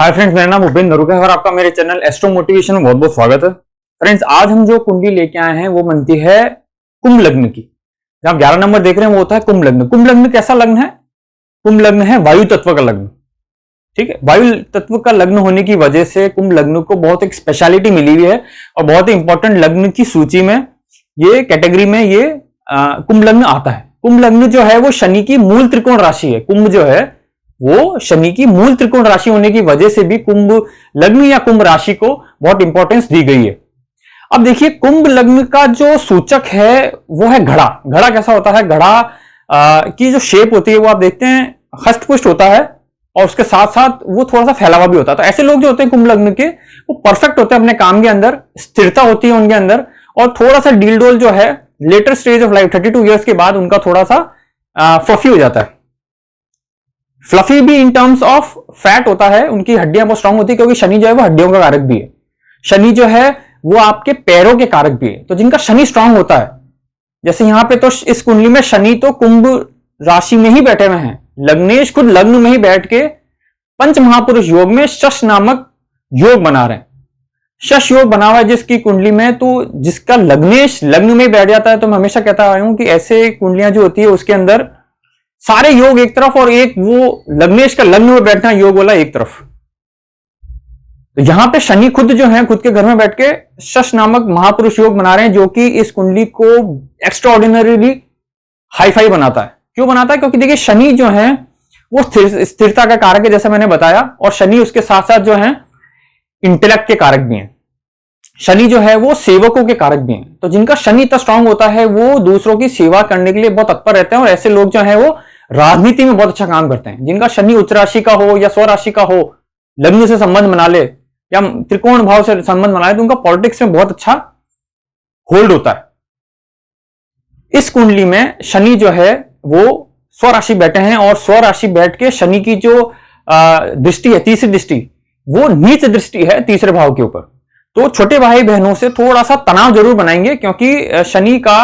Hi friends, मेरा नाम उपेंद्र नरूका है और आपका मेरे चैनल एस्ट्रो मोटिवेशन में बहुत बहुत स्वागत है। फ्रेंड्स, आज हम जो कुंडली लेके आए हैं वो बनती है कुंभ लग्न की। जहां 11 नंबर देख रहे हैं वो होता है कुंभ लग्न। कुंभ लग्न कैसा लग्न है? कुंभ लग्न है वायु तत्व का लग्न। ठीक है, वायु तत्व का लग्न होने की वजह से कुंभ लग्न को बहुत एक स्पेशलिटी मिली हुई है और बहुत ही इंपॉर्टेंट लग्न की सूची में ये कैटेगरी में ये कुंभ लग्न आता है। कुंभ लग्न जो है वो शनि की मूल त्रिकोण राशि है। कुंभ जो है वो शनि की मूल त्रिकोण राशि होने की वजह से भी कुंभ लग्न या कुंभ राशि को बहुत इंपॉर्टेंस दी गई है। अब देखिए, कुंभ लग्न का जो सूचक है वो है घड़ा। घड़ा कैसा होता है? घड़ा की जो शेप होती है वो आप देखते हैं हष्टपुष्ट होता है और उसके साथ साथ वो थोड़ा सा फैला हुआ भी होता है। तो ऐसे लोग जो होते हैं कुंभ लग्न के वो परफेक्ट होते हैं अपने काम के अंदर, स्थिरता होती है उनके अंदर और थोड़ा सा डील डोल जो है later stage of life 32 years के बाद उनका थोड़ा सा फ्लफी हो जाता है। फ्लफी भी इन टर्म्स ऑफ फैट होता है, उनकी हड्डियां बहुत स्ट्रांग होती है क्योंकि शनि जो है वो हड्डियों का कारक भी है। शनि जो है वो आपके पैरों के कारक भी है। तो जिनका शनि स्ट्रांग होता है, जैसे यहां पे तो इस कुंडली में शनि तो कुंभ राशि में ही बैठे हुए हैं। लग्नेश खुद लग्न में ही बैठ के पंच महापुरुष योग में शश नामक योग बना रहे हैं। शश योग बना हुआ है जिसकी कुंडली में, तो जिसका लग्नेश लग्न में बैठ जाता है। तो मैं हमेशा कहता आया हूं कि ऐसे कुंडलियां जो होती है उसके अंदर सारे योग एक तरफ और एक वो लग्नेश का लग्न में बैठना योग वाला एक तरफ। तो यहां पे शनि खुद जो है खुद के घर में बैठ के शश नामक महापुरुष योग बना रहे हैं जो कि इस कुंडली को एक्स्ट्राऑर्डिनरीली हाईफाई बनाता है। क्यों बनाता है? क्योंकि देखिए शनि जो है वो स्थिरता का कारक है जैसा मैंने बताया, और शनि उसके साथ साथ जो है इंटेलेक्ट के कारक भी हैं। शनि जो है वो सेवकों के कारक भी हैं। तो जिनका शनि इतना स्ट्रांग होता है वो दूसरों की सेवा करने के लिए बहुत तत्पर रहते हैं और ऐसे लोग जो है वो राजनीति में बहुत अच्छा काम करते हैं। जिनका शनि उच्च राशि का हो या स्व राशि का हो, लग्न से संबंध बना ले या त्रिकोण भाव से संबंध बना ले, तो उनका पॉलिटिक्स में बहुत अच्छा होल्ड होता है। इस कुंडली में शनि जो है वो स्व राशि बैठे हैं और स्व राशि बैठ के शनि की जो दृष्टि है, तीसरी दृष्टि, वो नीच दृष्टि है तीसरे भाव के ऊपर। तो छोटे भाई बहनों से थोड़ा सा तनाव जरूर बनाएंगे क्योंकि शनि का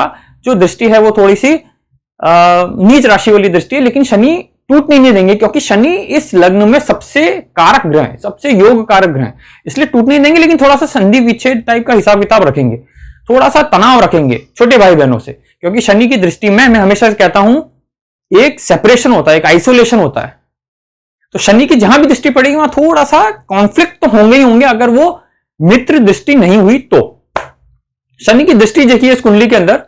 जो दृष्टि है वो थोड़ी सी नीच राशि वाली दृष्टि है, लेकिन शनि टूटने नहीं देंगे क्योंकि शनि इस लग्न में सबसे कारक ग्रह है, सबसे योग कारक ग्रह है, इसलिए टूटने नहीं देंगे। लेकिन थोड़ा सा संधि विच्छेद टाइप का हिसाब किताब रखेंगे, थोड़ा सा तनाव रखेंगे छोटे भाई बहनों से, क्योंकि शनि की दृष्टि में मैं हमेशा कहता हूं एक सेपरेशन होता है, एक आइसोलेशन होता है। तो शनि की जहां भी दृष्टि पड़ेगी वहां थोड़ा सा कॉन्फ्लिक्ट तो होंगे ही होंगे अगर वो मित्र दृष्टि नहीं हुई तो। शनि की दृष्टि देखिए इस कुंडली के अंदर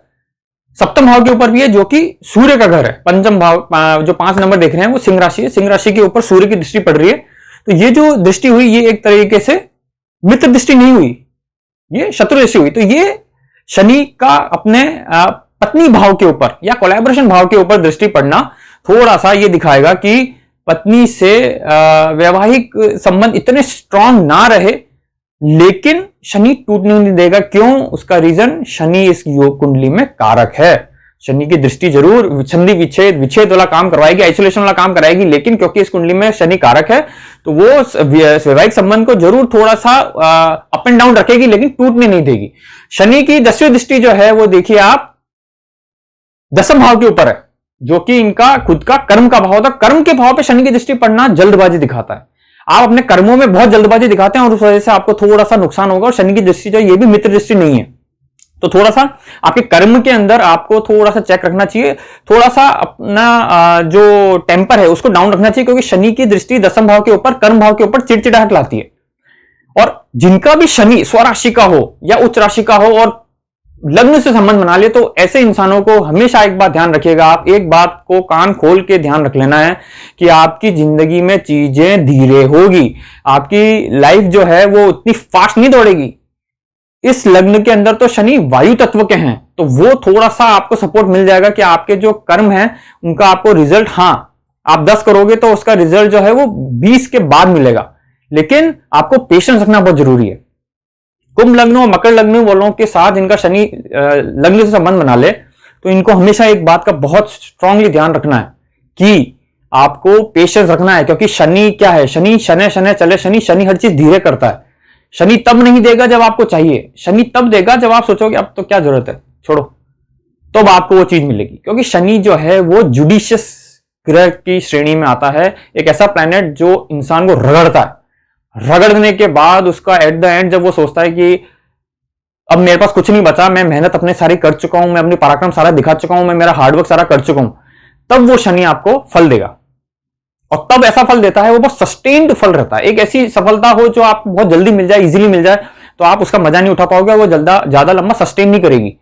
सप्तम भाव के ऊपर भी है जो कि सूर्य का घर है। पंचम भाव जो 5 नंबर देख रहे हैं वो सिंह राशि है। सिंह राशि के ऊपर सूर्य की दृष्टि पड़ रही है। तो ये जो दृष्टि हुई ये एक तरीके से मित्र दृष्टि नहीं हुई, ये शत्रु दृष्टि हुई। तो ये शनि का अपने पत्नी भाव के ऊपर या कोलैबोरेशन भाव के ऊपर दृष्टि पड़ना थोड़ा सा ये दिखाएगा कि पत्नी से वैवाहिक संबंध इतने स्ट्रांग ना रहे, लेकिन शनि टूटने नहीं देगा। क्यों? उसका रीजन शनि इस योग कुंडली में कारक है। शनि की दृष्टि जरूर संधि विच्छेद वाला काम करवाएगी, आइसोलेशन वाला काम कराएगी, लेकिन क्योंकि इस कुंडली में शनि कारक है तो वो वैवाहिक संबंध को जरूर थोड़ा सा अप एंड डाउन रखेगी, लेकिन टूटने नहीं देगी। शनि की 10वीं दृष्टि जो है वो देखिए आप 10वें भाव के ऊपर है जो कि इनका खुद का कर्म का भाव था। कर्म के भाव पे शनि की दृष्टि पड़ना जल्दबाजी दिखाता है। आप अपने कर्मों में बहुत जल्दबाजी दिखाते हैं और उस वजह से आपको थोड़ा सा नुकसान होगा। और शनि की दृष्टि जो ये भी मित्र दृष्टि नहीं है, तो थोड़ा सा आपके कर्म के अंदर आपको थोड़ा सा चेक रखना चाहिए, थोड़ा सा अपना जो टेम्पर है उसको डाउन रखना चाहिए, क्योंकि शनि की दृष्टि 10वें भाव के ऊपर कर्म भाव के ऊपर चिड़चिड़ाहट लाती है। और जिनका भी शनि स्वराशि का हो या उच्च राशि का हो और लग्न से संबंध बना ले, तो ऐसे इंसानों को हमेशा एक बात ध्यान रखिएगा, आप एक बात को कान खोल के ध्यान रख लेना है कि आपकी जिंदगी में चीजें धीरे होगी, आपकी लाइफ जो है वो उतनी फास्ट नहीं दौड़ेगी। इस लग्न के अंदर तो शनि वायु तत्व के हैं, तो वो थोड़ा सा आपको सपोर्ट मिल जाएगा कि आपके जो कर्म है उनका आपको रिजल्ट, हाँ आप 10 करोगे तो उसका रिजल्ट जो है वो 20 के बाद मिलेगा, लेकिन आपको पेशेंस रखना बहुत जरूरी है। कुंभ लग्न और मकर लग्न वालों के साथ जिनका शनि लग्न से संबंध बना ले, तो इनको हमेशा एक बात का बहुत स्ट्रांगली ध्यान रखना है कि आपको पेशेंस रखना है, क्योंकि शनि क्या है, शनि शनै शनै चले शनि, शनि हर चीज धीरे करता है। शनि तब नहीं देगा जब आपको चाहिए, शनि तब देगा जब आप सोचोगे अब तो क्या जरूरत है, छोड़ो, तब आपको वो चीज मिलेगी। क्योंकि शनि जो है वो जुडिशियस ग्रह की श्रेणी में आता है, एक ऐसा प्लैनेट जो इंसान को रगड़ता है। रगड़ने के बाद उसका एट द एंड जब वो सोचता है कि अब मेरे पास कुछ नहीं बचा, मैं मेहनत अपने सारी कर चुका हूं, मैं अपनी पराक्रम सारा दिखा चुका हूं, मैं मेरा हार्डवर्क सारा कर चुका हूं, तब वो शनि आपको फल देगा। और तब ऐसा फल देता है वो बहुत सस्टेन्ड फल रहता है। एक ऐसी सफलता हो जो आपको बहुत जल्दी मिल जाए, इजीली मिल जाए, तो आप उसका मजा नहीं उठा पाओगे, वो ज्यादा लंबा सस्टेन नहीं करेगी।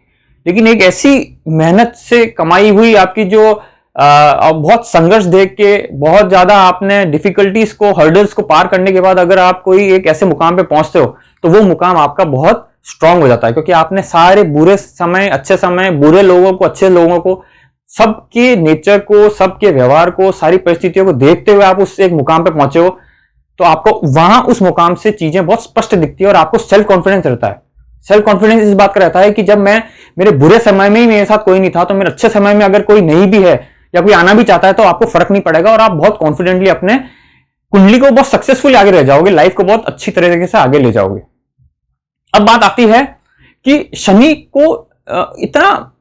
लेकिन एक ऐसी मेहनत से कमाई हुई आपकी जो बहुत संघर्ष देख के, बहुत ज्यादा आपने डिफिकल्टीज को, हर्डल्स को पार करने के बाद अगर आप कोई एक ऐसे मुकाम पे पहुंचते हो, तो वो मुकाम आपका बहुत स्ट्रांग हो जाता है, क्योंकि आपने सारे बुरे समय, अच्छे समय, बुरे लोगों को, अच्छे लोगों को, सबके नेचर को, सबके व्यवहार को, सारी परिस्थितियों को देखते हुए आप उस एक मुकाम पे पहुंचे हो, तो आपको वहां उस मुकाम से चीजें बहुत स्पष्ट दिखती है और आपको सेल्फ कॉन्फिडेंस रहता है। सेल्फ कॉन्फिडेंस इस बात का रहता है कि जब मैं, मेरे बुरे समय में ही मेरे साथ कोई नहीं था, तो मेरे अच्छे समय में अगर कोई नहीं भी है या कोई आना भी चाहता है, तो आपको फर्क नहीं पड़ेगा और आप बहुत कॉन्फिडेंटली अपने कुंडली को बहुत सक्सेसफुली आगे ले जाओगे, लाइफ को बहुत अच्छी तरीके से आगे ले जाओगे। अब बात आती है कि शनि को इतना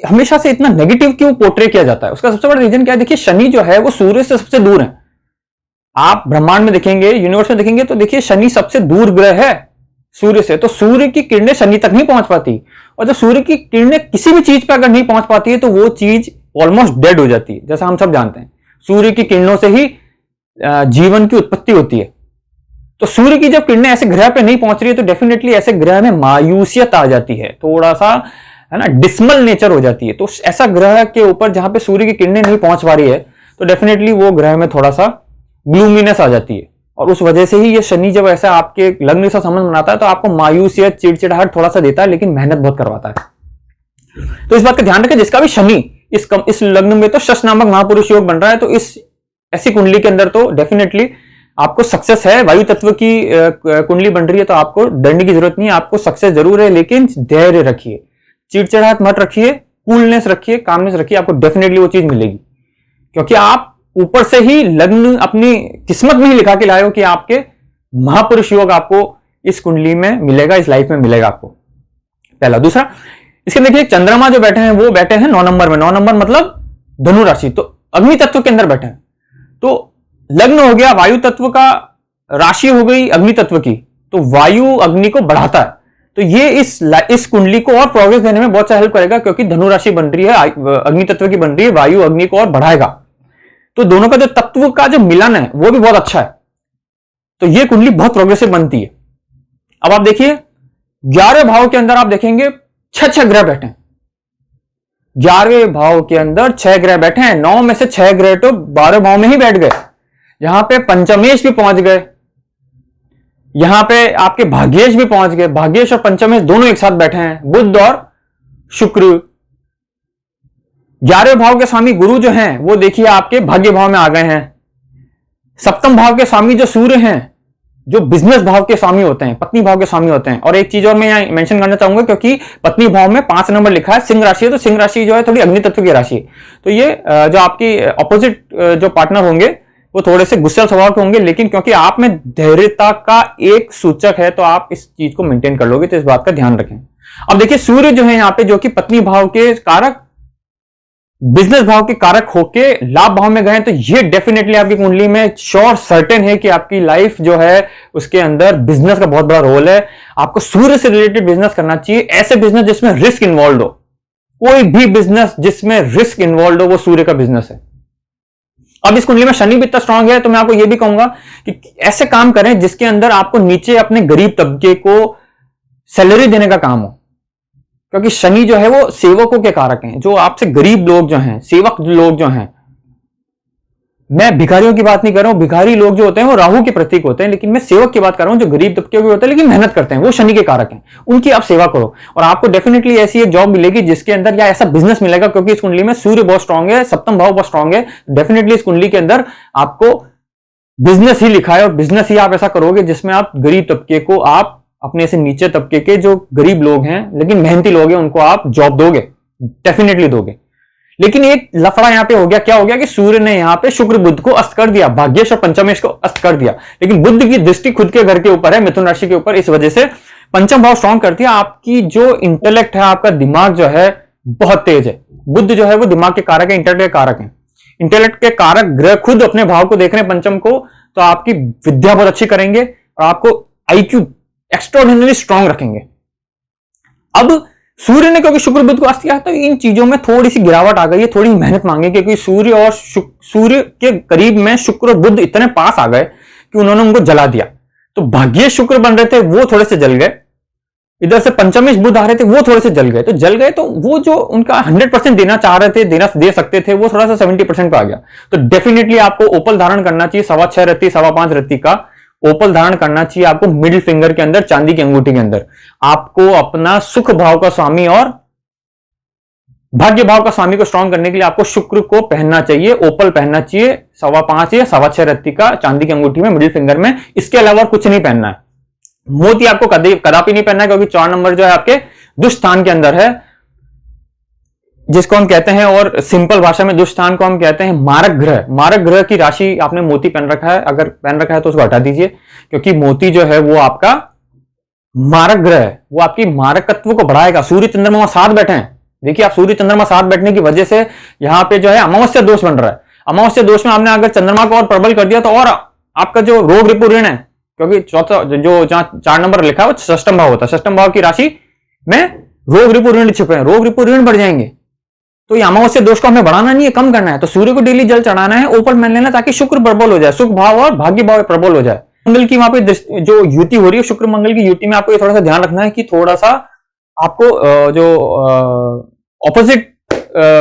हमेशा से इतना नेगेटिव क्यों पोर्ट्रे किया जाता है। उसका सबसे बड़ा रीजन क्या है? देखिए, शनि जो है वो सूर्य से सबसे दूर है। आप ब्रह्मांड में देखेंगे, यूनिवर्स में देखेंगे, तो देखिए शनि सबसे दूर ग्रह है सूर्य से, तो सूर्य की किरणें शनि तक नहीं पहुंच पाती। और जब सूर्य की किरणें किसी भी चीज पर अगर नहीं पहुंच पाती है, तो वो चीज ऑलमोस्ट डेड हो जाती है। जैसा हम सब जानते हैं, सूर्य की किरणों से ही जीवन की उत्पत्ति होती है। तो सूर्य की जब किरणें ऐसे ग्रह पे नहीं पहुंच रही है, तो डेफिनेटली ऐसे ग्रह में मायूसियत आ जाती है, थोड़ा सा है ना, डिस्मल नेचर हो जाती है। तो ऐसा ग्रह के ऊपर जहां पे सूर्य की किरणें नहीं पहुंच पा रही है, तो डेफिनेटली वो ग्रह में थोड़ा सा ग्लूमीनेस आ जाती है। और उस वजह से ही ये शनि जब ऐसा आपके लग्न से संबंध बनाता है, तो आपको मायूसियत, चिड़चिड़ाहट थोड़ा सा देता है, लेकिन मेहनत बहुत करवाता है। तो इस बात का ध्यान रखें, जिसका भी शनि इस लग्न में तो शश नामक महापुरुष योग बन रहा है, तो इस ऐसी कुंडली के अंदर तो डेफिनेटली आपको सक्सेस है। वायु तत्व की कुंडली बन रही है, तो आपको डरने की जरूरत नहीं है, आपको सक्सेस जरूर है, लेकिन धैर्य रखिए, चिड़चिड़ाहट मत रखिए, कूलनेस रखिए, कामनेस रखिए, आपको डेफिनेटली वो चीज मिलेगी। क्योंकि आप ऊपर से ही लग्न अपनी किस्मत में ही लिखा के लाए हो कि आपके महापुरुष योग आपको इस कुंडली में मिलेगा, इस लाइफ में मिलेगा आपको। पहला। दूसरा, इसके देखिए चंद्रमा जो बैठे हैं वो बैठे हैं 9 नंबर में। 9 नंबर मतलब धनु राशि, तो अग्नि तत्व के अंदर बैठे हैं। तो लग्न हो गया वायु तत्व का, राशि हो गई अग्नि तत्व की, तो वायु अग्नि को बढ़ाता है। तो ये इस कुंडली को और प्रोग्रेस देने में बहुत हेल्प करेगा, क्योंकि धनु राशि बन रही है, अग्नि तत्व की बन रही है, वायु अग्नि को और बढ़ाएगा। तो दोनों का जो तत्व का जो मिलन है वो भी बहुत अच्छा है। तो ये कुंडली बहुत प्रोग्रेसिव बनती है। अब आप देखिए 11वें भाव के अंदर आप देखेंगे 6 ग्रह बैठे हैं। 11वें भाव के अंदर 6 ग्रह बैठे हैं। 9 में से 6 ग्रह तो 12वें भाव में ही बैठ गए। यहां पे पंचमेश भी पहुंच गए, यहां पे आपके भाग्येश भी पहुंच गए। भाग्येश और पंचमेश दोनों एक साथ बैठे हैं, बुध और शुक्र। 11वें भाव के स्वामी गुरु जो हैं वो देखिए आपके भाग्य भाव में आ गए हैं। सप्तम भाव के स्वामी जो सूर्य हैं, जो बिजनेस भाव के स्वामी होते हैं, पत्नी भाव के स्वामी होते हैं। और एक चीज और मैं यहाँ मेंशन करना चाहूंगा, क्योंकि पत्नी भाव में 5 नंबर लिखा है, सिंह राशि है, तो सिंह राशि जो है थोड़ी अग्नि तत्व की राशि है। तो ये जो आपकी ऑपोजिट जो पार्टनर होंगे वो थोड़े से गुस्सेल स्वभाव के होंगे, लेकिन क्योंकि आप में धैर्यता का एक सूचक है, तो आप इस चीज को मेंटेन कर लोगे। तो इस बात का ध्यान रखें। अब देखिए सूर्य जो है यहाँ पे, जो कि पत्नी भाव के कारक, बिजनेस भाव के कारक होके लाभ भाव में गए, तो ये डेफिनेटली आपकी कुंडली में श्योर सर्टेन है कि आपकी लाइफ जो है उसके अंदर बिजनेस का बहुत बड़ा रोल है। आपको सूर्य से रिलेटेड बिजनेस करना चाहिए, ऐसे बिजनेस जिसमें रिस्क इन्वॉल्व हो। कोई भी बिजनेस जिसमें रिस्क इन्वॉल्व हो वो सूर्य का बिजनेस है। अब इस कुंडली में शनि भी इतना स्ट्रांग है, तो मैं आपको यह भी कहूंगा कि ऐसे काम करें जिसके अंदर आपको नीचे अपने गरीब तबके को सैलरी देने का काम हो, क्योंकि शनि जो है वो सेवकों के कारक हैं। जो आपसे गरीब लोग जो हैं, सेवक लोग जो हैं, मैं भिखारियों की बात नहीं कर रहा हूं। भिखारी लोग जो होते हैं वो राहु के प्रतीक होते हैं, लेकिन मैं सेवक की बात कर रहा हूं जो गरीब तबके के होते हैं लेकिन मेहनत करते हैं, वो शनि के कारक हैं। उनकी आप सेवा करो और आपको डेफिनेटली ऐसी एक जॉब मिलेगी जिसके अंदर, या ऐसा बिजनेस मिलेगा, क्योंकि इस कुंडली में सूर्य बहुत स्ट्रांग है, सप्तम भाव बहुत स्ट्रांग है। डेफिनेटली इस कुंडली के अंदर आपको बिजनेस ही लिखा है, और बिजनेस ही आप ऐसा करोगे जिसमें आप गरीब तबके को, आप अपने से नीचे तबके के जो गरीब लोग हैं लेकिन मेहनती लोग हैं, उनको आप जॉब दोगे, डेफिनेटली दोगे। लेकिन एक लफड़ा यहां पे हो गया। क्या हो गया कि सूर्य ने यहां पे शुक्र बुध को अस्त कर दिया, भाग्येश और पंचमेश को अस्त कर दिया। लेकिन बुध की दृष्टि खुद के घर के ऊपर है, मिथुन राशि के ऊपर, इस वजह से पंचम भाव स्ट्रांग कर दिया। आपकी जो इंटेलेक्ट है, आपका दिमाग जो है बहुत तेज है। बुध जो है वो दिमाग के कारक है, इंटेलेक्ट के कारक है। इंटेलेक्ट के कारक ग्रह खुद अपने भाव को देख रहे हैं, पंचम को, तो आपकी विद्या बहुत अच्छी करेंगे, और आपको आईक्यू एक्स्ट्राऑर्डिनरी स्ट्रांग रखेंगे। अब सूर्य ने क्योंकि शुक्र बुध को अस्त किया तो इन चीजों में थोड़ी सी गिरावट आ गई है, थोड़ी मेहनत मांगी, क्योंकि सूर्य के करीब में शुक्र और बुध इतने पास आ गए कि उन्होंने उनको जला दिया। तो भाग्य शुक्र बन रहे थे वो थोड़े से जल गए, इधर से पंचमेश बुध आ रहे थे वो थोड़े से जल गए। तो जल गए तो वो जो उनका 100% देना चाह रहे थे, देना दे सकते थे, वो थोड़ा सा 70% पे आ गया। तो डेफिनेटली आपको ओपल धारण करना चाहिए, 6.25 रत्ती 5.25 रत्ती का ओपल धारण करना चाहिए आपको मिडिल फिंगर के अंदर, चांदी की अंगूठी के अंदर। आपको अपना सुख भाव का स्वामी और भाग्य भाव का स्वामी को स्ट्रांग करने के लिए आपको शुक्र को पहनना चाहिए, ओपल पहनना चाहिए 5.25 या 6.25 रत्ती का चांदी की अंगूठी में, मिडिल फिंगर में। इसके अलावा कुछ नहीं पहनना है। मोती आपको कदापि नहीं पहनना है, क्योंकि 4 नंबर जो है आपके दुष्ट स्थान के अंदर है, जिसको हम कहते हैं, और सिंपल भाषा में दुष्ट स्थान को हम कहते हैं मारक ग्रह। मारक ग्रह की राशि आपने मोती पहन रखा है, अगर पहन रखा है तो उसको हटा दीजिए, क्योंकि मोती जो है वो आपका मारक ग्रह है, वो आपकी मारकत्व को बढ़ाएगा। सूर्य चंद्रमा साथ बैठे हैं, देखिए आप सूर्य चंद्रमा साथ बैठने की वजह से यहां पे जो है अमावस्या दोष बन रहा है। अमावस्या दोष में आपने अगर चंद्रमा को और प्रबल कर दिया तो और आपका जो रोग रिपु ऋण है, क्योंकि चौथा जो 4 नंबर लिखा है वो षष्टम भाव होता है, षष्टम भाव की राशि में रोग रिपु ऋण छिपे हैं, रोग रिपु ऋण बढ़ जाएंगे। तो ये अमावस्या दोष को हमें बढ़ाना नहीं है, कम करना है। तो सूर्य को डेली जल चढ़ाना है, ओपल मान लेना, ताकि शुक्र प्रबल हो जाए, सुख भाव और भाग्य भाव प्रबल हो जाए। मंगल की वहां पे जो युति हो रही है, शुक्र मंगल की युति में आपको ये थोड़ा सा ध्यान रखना है कि थोड़ा सा आपको जो ऑपोजिट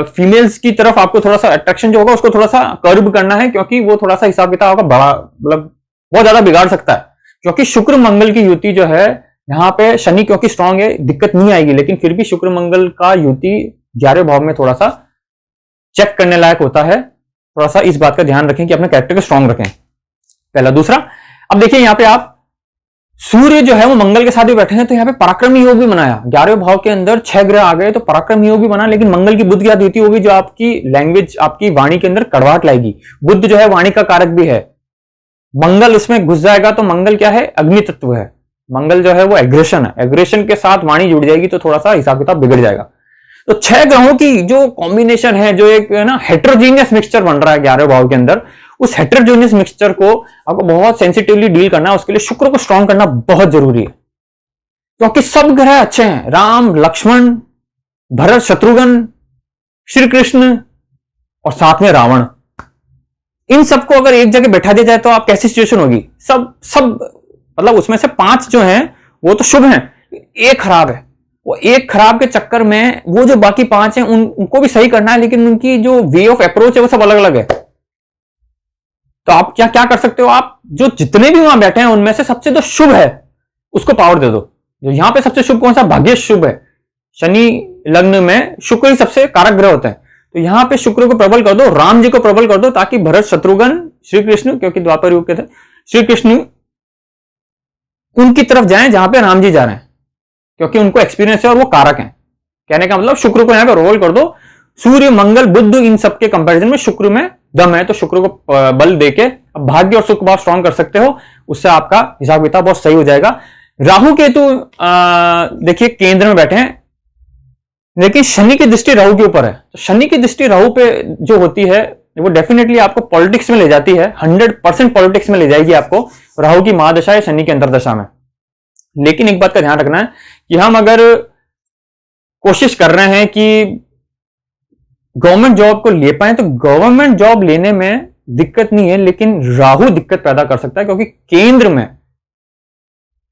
फीमेल्स की तरफ आपको थोड़ा सा अट्रैक्शन जो होगा उसको थोड़ा सा कर्ब करना है, क्योंकि वो थोड़ा सा हिसाब किताब का बड़ा मतलब बहुत ज्यादा बिगाड़ सकता है। क्योंकि शुक्र मंगल की युति जो है यहाँ पे, शनि क्योंकि स्ट्रांग है दिक्कत नहीं आएगी, लेकिन फिर भी शुक्र मंगल का युति 11वें भाव में थोड़ा सा चेक करने लायक होता है। थोड़ा सा इस बात का ध्यान रखें कि अपने कैरेक्टर को स्ट्रांग रखें, पहला। दूसरा, अब देखिए यहाँ पे आप सूर्य जो है वो मंगल के साथ भी बैठे हैं, तो यहाँ पे पराक्रम योग भी बनाया। 11वें भाव के अंदर 6 ग्रह आ गए, तो पराक्रम योग भी बना, लेकिन मंगल की बुध की युति होगी जो आपकी लैंग्वेज, आपकी वाणी के अंदर कड़वाहट लाएगी। बुध जो है वाणी का कारक भी है, मंगल उसमें घुस जाएगा, तो मंगल क्या है, अग्नि तत्व है। मंगल जो है वो एग्रेशन है, एग्रेशन के साथ वाणी जुड़ जाएगी, तो थोड़ा सा हिसाब किताब बिगड़ जाएगा। तो 6 ग्रहों की जो कॉम्बिनेशन है, जो एक ना हेट्रोजीनियस मिक्सचर बन रहा है 11वें भाव के अंदर, उस हेट्रोजीनियस मिक्सचर को आपको बहुत सेंसिटिवली डील करना है। उसके लिए शुक्र को स्ट्रांग करना बहुत जरूरी है, क्योंकि सब ग्रह अच्छे हैं, राम लक्ष्मण भरत शत्रुघ्न श्री कृष्ण और साथ में रावण। इन सबको अगर एक जगह बैठा दिया जाए तो आप कैसी सिचुएशन होगी। सब मतलब उसमें से 5 जो हैं वो तो शुभ हैं, एक खराब है। वो एक खराब के चक्कर में वो जो बाकी 5 हैं उनको भी सही करना है, लेकिन उनकी जो वे ऑफ अप्रोच है वो सब अलग अलग है। तो आप क्या क्या कर सकते हो, आप जो जितने भी वहां बैठे हैं उनमें से सबसे जो शुभ है उसको पावर दे दो। जो यहां पे सबसे शुभ कौन सा, भाग्य शुभ है। शनि लग्न में शुक्र ही सबसे कारक ग्रह होता है, तो यहां पे शुक्र को प्रबल कर दो, राम जी को प्रबल कर दो, ताकि भरत शत्रुघ्न श्री कृष्ण, क्योंकि द्वापर युग के थे, श्री कृष्ण उनकी तरफ जाएं जहां पे राम जी जा रहे हैं, क्योंकि उनको एक्सपीरियंस है और वो कारक हैं। कहने का मतलब शुक्र को यहां पे रोल कर दो। सूर्य मंगल बुध इन सब के कंपैरिजन में शुक्र में दम है, तो शुक्र को बल देके अब भाग्य और सुख भाव स्ट्रांग कर सकते हो, उससे आपका हिसाब किताब बहुत सही हो जाएगा। राहु केतु देखिए केंद्र में बैठे हैं, लेकिन शनि की दृष्टि राहु के ऊपर है। तो शनि की दृष्टि राहु पे जो होती है वो डेफिनेटली आपको पॉलिटिक्स में ले जाती है, 100% पॉलिटिक्स में ले जाएगी आपको, राहु की महादशा है शनि की अंतरदशा में। लेकिन एक बात का ध्यान रखना है कि हम अगर कोशिश कर रहे हैं कि गवर्नमेंट जॉब को ले पाए, तो गवर्नमेंट जॉब लेने में दिक्कत नहीं है, लेकिन राहु दिक्कत पैदा कर सकता है, क्योंकि केंद्र में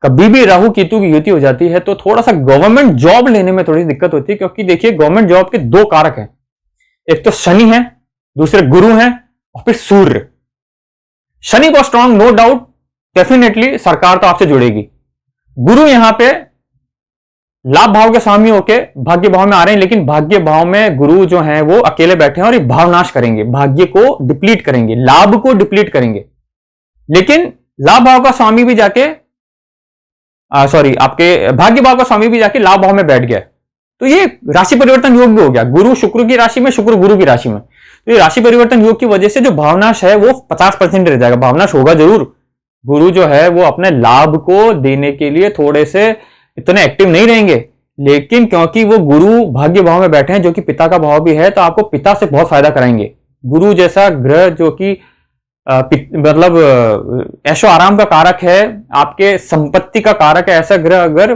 कभी भी राहु केतु की युति हो जाती है तो थोड़ा सा गवर्नमेंट जॉब लेने में थोड़ी दिक्कत होती है। क्योंकि देखिए गवर्नमेंट जॉब के 2 कारक हैं, एक तो शनि है, दूसरे गुरु हैं, और फिर सूर्य। शनि को स्ट्रांग, नो डाउट, डेफिनेटली सरकार तो आपसे जुड़ेगी। गुरु यहां पे लाभ भाव के स्वामी होके भाग्य भाव में आ रहे हैं, लेकिन भाग्य भाव में गुरु जो हैं वो अकेले बैठे हैं और ये भावनाश करेंगे, भाग्य को डिप्लीट करेंगे, लाभ को डिप्लीट करेंगे। लेकिन लाभ भाव का स्वामी भी जाके आपके भाग्य भाव का स्वामी भी जाके लाभ भाव में बैठ गया, तो ये राशि परिवर्तन योग भी हो गया। गुरु शुक्र की राशि में, शुक्र गुरु की राशि में, तो ये राशि परिवर्तन योग की वजह से जो भावनाश है वो 50% रह जाएगा। भावनाश होगा जरूर, गुरु जो है वो अपने लाभ को देने के लिए थोड़े से इतने एक्टिव नहीं रहेंगे, लेकिन क्योंकि वो गुरु भाग्य भाव में बैठे हैं जो कि पिता का भाव भी है, तो आपको पिता से बहुत फायदा कराएंगे। गुरु जैसा ग्रह जो कि मतलब ऐशो आराम का कारक है, आपके संपत्ति का कारक है। ऐसा ग्रह अगर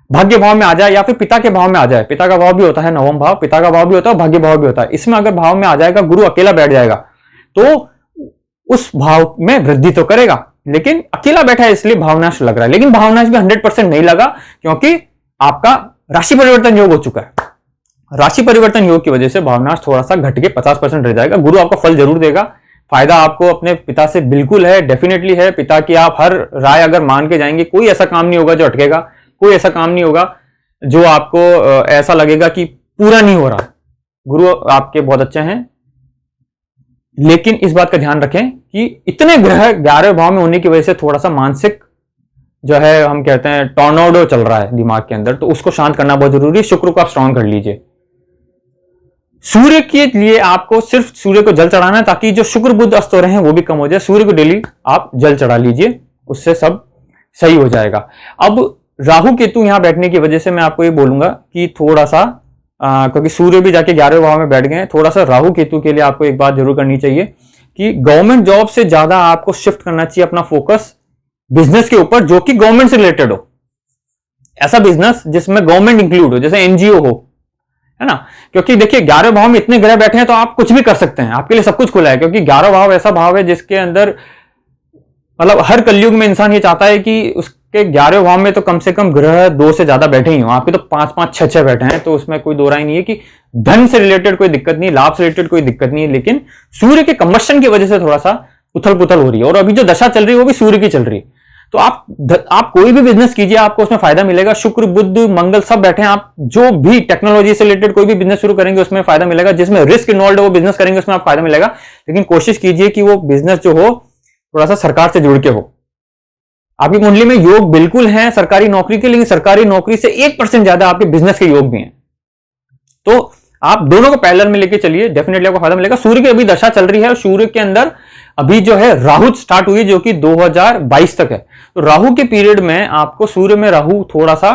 भाग्य भाव में आ जाए या फिर पिता के भाव में आ जाए, पिता का भाव भी होता है नवम भाव, पिता का भाव भी होता है, भाग्य भाव भी होता है, इसमें अगर भाव में आ जाएगा, गुरु अकेला बैठ जाएगा तो उस भाव में वृद्धि तो करेगा, लेकिन अकेला बैठा है इसलिए भावनाश लग रहा है। लेकिन भावनाश भी 100% नहीं लगा, क्योंकि आपका राशि परिवर्तन योग हो चुका है। राशि परिवर्तन योग की वजह से भावनाश थोड़ा सा घट के 50% रह जाएगा। गुरु आपका फल जरूर देगा, फायदा आपको अपने पिता से बिल्कुल है, डेफिनेटली है। पिता की आप हर राय अगर मान के जाएंगे, कोई ऐसा काम नहीं होगा जो अटकेगा, कोई ऐसा काम नहीं होगा जो आपको ऐसा लगेगा कि पूरा नहीं हो रहा। गुरु आपके बहुत अच्छे हैं, लेकिन इस बात का ध्यान रखें कि इतने ग्रह 11वें भाव में होने की वजह से थोड़ा सा मानसिक जो है, हम कहते हैं टॉर्नेडो चल रहा है दिमाग के अंदर, तो उसको शांत करना बहुत जरूरी है। शुक्र को आप स्ट्रांग कर लीजिए। सूर्य के लिए आपको सिर्फ सूर्य को जल चढ़ाना है, ताकि जो शुक्र बुध अस्त हो रहे हैं वो भी कम हो जाए। सूर्य को डेली आप जल चढ़ा लीजिए, उससे सब सही हो जाएगा। अब राहु केतु यहां बैठने की वजह से मैं आपको ये बोलूंगा कि थोड़ा सा क्योंकि सूर्य भी जाके 11वें भाव में बैठ गए हैं, थोड़ा सा राहु केतु के लिए आपको एक बात जरूर करनी चाहिए कि गवर्नमेंट जॉब से ज्यादा आपको शिफ्ट करना चाहिए अपना फोकस बिजनेस के ऊपर, जो कि गवर्नमेंट से रिलेटेड हो। ऐसा बिजनेस जिसमें गवर्नमेंट इंक्लूड हो, जैसे एनजीओ हो, है ना। क्योंकि देखिए 11वें भाव में इतने ग्रह बैठे हैं तो आप कुछ भी कर सकते हैं, आपके लिए सब कुछ खुला है। क्योंकि 11वां भाव ऐसा भाव है जिसके अंदर मतलब हर कलयुग में इंसान ये चाहता है कि उसके 11वें भाव में तो कम से कम ग्रह 2 से ज्यादा बैठे ही हो। आपके तो 5-5, 6-6 बैठे हैं, तो उसमें कोई दो राय नहीं है कि धन से रिलेटेड कोई दिक्कत नहीं, लाभ से रिलेटेड कोई दिक्कत नहीं है। लेकिन सूर्य के कंबस्शन की वजह से थोड़ा सा उथल पुथल हो रही है, और अभी जो दशा चल रही है वो भी सूर्य की चल रही है। तो आप कोई भी बिजनेस कीजिए, आपको उसमें फायदा मिलेगा। शुक्र बुध मंगल सब बैठे हैं, आप जो भी टेक्नोलॉजी से रिलेटेड कोई भी बिजनेस शुरू करेंगे उसमें फायदा मिलेगा। जिसमें रिस्क इन्वॉल्व है वो बिजनेस करेंगे उसमें आप फायदा मिलेगा। लेकिन कोशिश कीजिए कि वो बिजनेस जो हो थोड़ा सा सरकार से जुड़ के हो। आपकी कुंडली में योग बिल्कुल है सरकारी नौकरी के, लेकिन सरकारी नौकरी से 1% ज्यादा आपके बिजनेस के योग भी हैं। तो आप दोनों को पैरेलल में लेके चलिए, डेफिनेटली आपको फायदा मिलेगा। सूर्य की अभी दशा चल रही है, और सूर्य के अंदर अभी जो है राहु स्टार्ट हुई, जो कि 2022 तक है। तो राहु के पीरियड में आपको सूर्य में राहु थोड़ा सा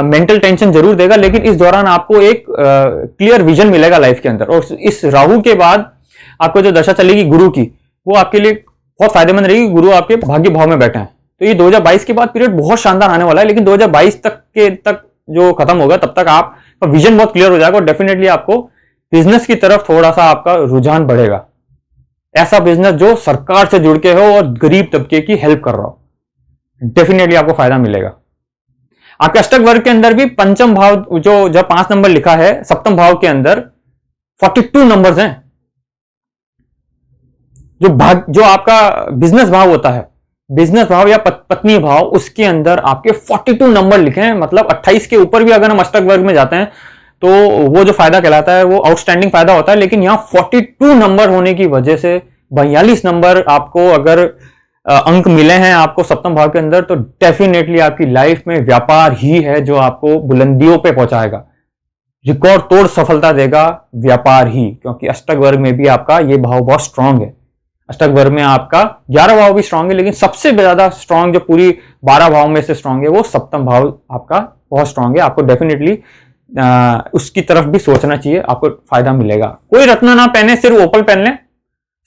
मेंटल टेंशन जरूर देगा, लेकिन इस दौरान आपको एक क्लियर विजन मिलेगा लाइफ के अंदर। और इस राहु के बाद आपको जो दशा चलेगी गुरु की, वो आपके लिए बहुत फायदेमंद रहेगी। गुरु आपके भाग्य भाव में बैठे हैं, तो ये 2022 के बाद पीरियड बहुत शानदार आने वाला है। लेकिन 2022 तक जो खत्म होगा तब तक आपका विजन बहुत क्लियर हो जाएगा, और डेफिनेटली आपको बिजनेस की तरफ थोड़ा सा आपका रुझान बढ़ेगा। ऐसा बिजनेस जो सरकार से जुड़ के हो और गरीब तबके की हेल्प कर रहा हो, डेफिनेटली आपको फायदा मिलेगा। आपके अष्टक वर्ग के अंदर भी पंचम भाव जो 5 नंबर लिखा है, सप्तम भाव के अंदर 42 नंबर्स हैं। जो आपका बिजनेस भाव होता है, बिजनेस भाव या पत्नी भाव, उसके अंदर आपके 42 नंबर लिखे हैं। मतलब 28 के ऊपर भी अगर हम अष्टक वर्ग में जाते हैं तो वो जो फायदा कहलाता है वो आउटस्टैंडिंग फायदा होता है। लेकिन यहां 42 नंबर होने की वजह से 42 नंबर आपको अगर अंक मिले हैं आपको सप्तम भाव के अंदर, तो डेफिनेटली आपकी लाइफ में व्यापार ही है जो आपको बुलंदियों पे पहुंचाएगा, रिकॉर्ड तोड़ सफलता देगा व्यापार ही। क्योंकि अष्टक वर्ग में भी आपका ये भाव बहुत स्ट्रांग है। अष्टक वर्ग में आपका 11 भाव भी स्ट्रांग है, लेकिन सबसे ज्यादा स्ट्रांग जो पूरी 12 भाव में से स्ट्रांग है वो सप्तम भाव आपका बहुत स्ट्रांग है। आपको डेफिनेटली उसकी तरफ भी सोचना चाहिए, आपको फायदा मिलेगा। कोई रत्न ना पहने, सिर्फ ओपल पहन लें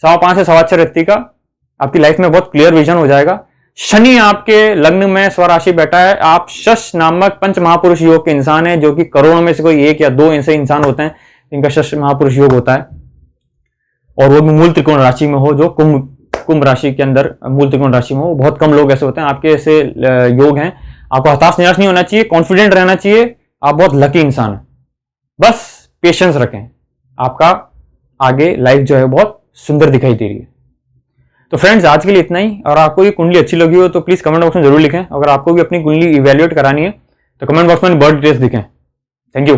5.25 से 6.25 रत्ती का, आपकी लाइफ में बहुत क्लियर विजन हो जाएगा। शनि आपके लग्न में स्वराशि बैठा है। आप शश नामक पंच महापुरुष योग के इंसान हैं, जो कि करोड़ों में से कोई 1 या 2 ऐसे इंसान होते हैं जिनका शश महापुरुष योग होता है, और वो भी मूल त्रिकोण राशि में हो, जो कुंभ राशि के अंदर मूल त्रिकोण राशि में हो। बहुत कम लोग ऐसे होते हैं, आपके ऐसे योग हैं। आपको हताश निराश नहीं होना चाहिए, कॉन्फिडेंट रहना चाहिए। आप बहुत लकी इंसान हैं, बस पेशेंस रखें, आपका आगे लाइफ जो है बहुत सुंदर दिखाई दे रही है। तो फ्रेंड्स, आज के लिए इतना ही। और आपको ये कुंडली अच्छी लगी हो तो प्लीज कमेंट बॉक्स में जरूर लिखें। अगर आपको भी अपनी कुंडली इवैल्यूएट करानी है तो कमेंट बॉक्स में बर्थ डिटेल्स लिखें। Thank you.